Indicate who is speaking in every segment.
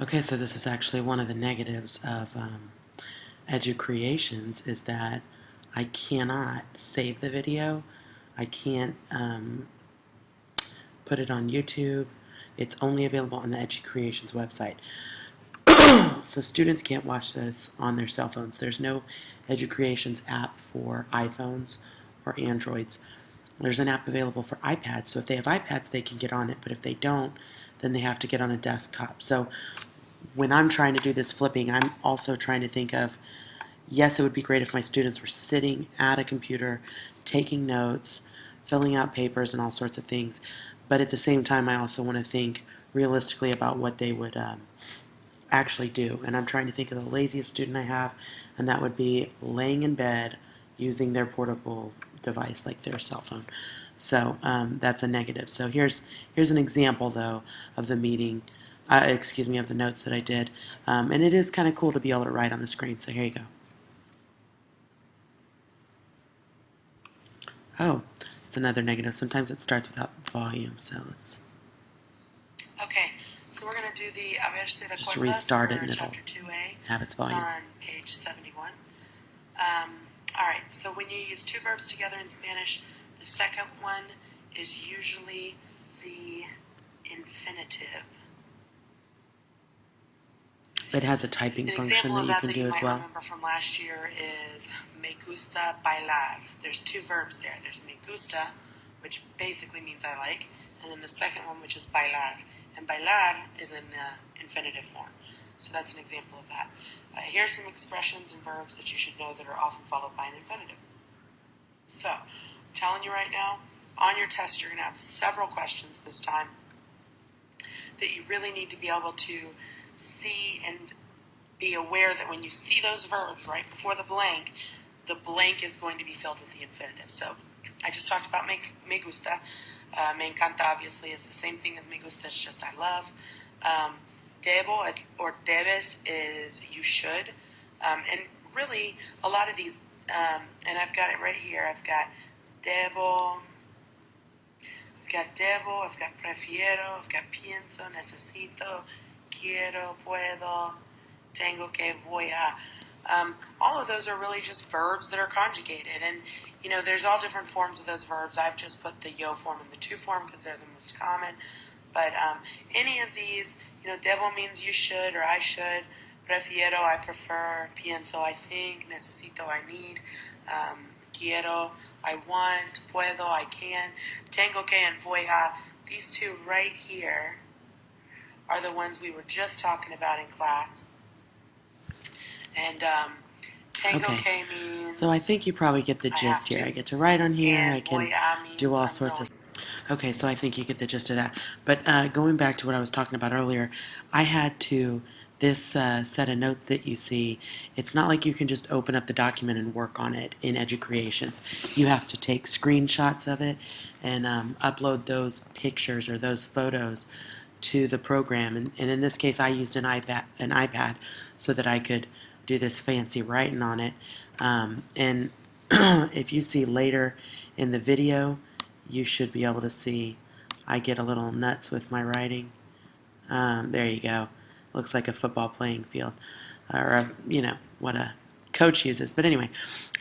Speaker 1: Okay, so this is actually one of the negatives of Educreations is that I cannot save the video. I can't put it on YouTube. It's only available on the Educreations website. So students can't watch this on their cell phones. There's no Educreations app for iPhones or Androids. There's an app available for iPads, so if they have iPads, they can get on it, but if they don't, then they have to get on a desktop. So when I'm trying to do this flipping, I'm also trying to think of, yes, it would be great if my students were sitting at a computer, taking notes, filling out papers, and all sorts of things. But at the same time, I also want to think realistically about what they would actually do. And I'm trying to think of the laziest student I have, and that would be laying in bed using their portable device like their cell phone. So that's a negative. So here's an example though of the meeting, of the notes that I did, and it is kind of cool to be able to write on the screen. So here you go. Oh, it's another negative. Sometimes it starts without volume, so let's
Speaker 2: Okay, so we're going to do the a ver si
Speaker 1: just
Speaker 2: recuerdas
Speaker 1: restart it
Speaker 2: for
Speaker 1: and it'll
Speaker 2: chapter 2A.
Speaker 1: have its
Speaker 2: It's
Speaker 1: volume.
Speaker 2: on page 71. Alright, so when you use two verbs together in Spanish, the second one is usually the infinitive.
Speaker 1: It has a typing
Speaker 2: An
Speaker 1: function
Speaker 2: example
Speaker 1: that
Speaker 2: of
Speaker 1: you
Speaker 2: that
Speaker 1: can
Speaker 2: that
Speaker 1: do
Speaker 2: you
Speaker 1: as
Speaker 2: might
Speaker 1: well.
Speaker 2: remember from last year is me gusta bailar. There's two verbs there. There's me gusta, which basically means I like, and then the second one, which is bailar. And bailar is in the infinitive form. So that's an example of that. Here's some expressions and verbs that you should know that are often followed by an infinitive. So, I'm telling you right now, on your test you're going to have several questions this time that you really need to be able to see and be aware that when you see those verbs right before the blank is going to be filled with the infinitive. So I just talked about me gusta. Me encanta obviously is the same thing as me gusta, it's just I love. Debo or debes is you should. And really, a lot of these, and I've got it right here, I've got debo, I've got prefiero, I've got pienso, necesito, quiero, puedo, tengo que, voy a. All of those are really just verbs that are conjugated. And, you know, there's all different forms of those verbs. I've just put the yo form and the to form because they're the most common. But any of these, you know, debo means you should or I should. Prefiero, I prefer. Pienso, I think. Necesito, I need. Quiero, I want. Puedo, I can. Tengo que and voy a. These two right here are the ones we were just talking about in class. And tengo que means
Speaker 1: So I think you probably get the gist here. I get to write on here. I can do all sorts of. Okay, so I think you get the gist of that. But going back to what I was talking about earlier, I had to, this set of notes that you see, it's not like you can just open up the document and work on it in Educreations. You have to take screenshots of it and upload those pictures or those photos to the program. And in this case, I used an iPad so that I could do this fancy writing on it. And if you see later in the video, you should be able to see I get a little nuts with my writing. There you go. Looks like a football playing field, or you know what a coach uses. But anyway,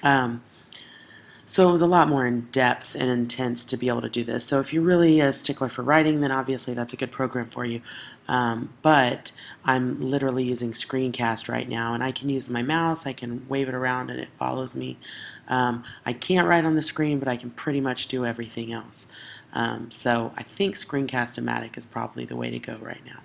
Speaker 1: so it was a lot more in depth and intense to be able to do this. So if you're really a stickler for writing, then obviously that's a good program for you. But I'm literally using screencast right now, and I can use my mouse, I can wave it around and it follows me. I can't write on the screen, but I can pretty much do everything else. So I think Screencast-O-Matic is probably the way to go right now.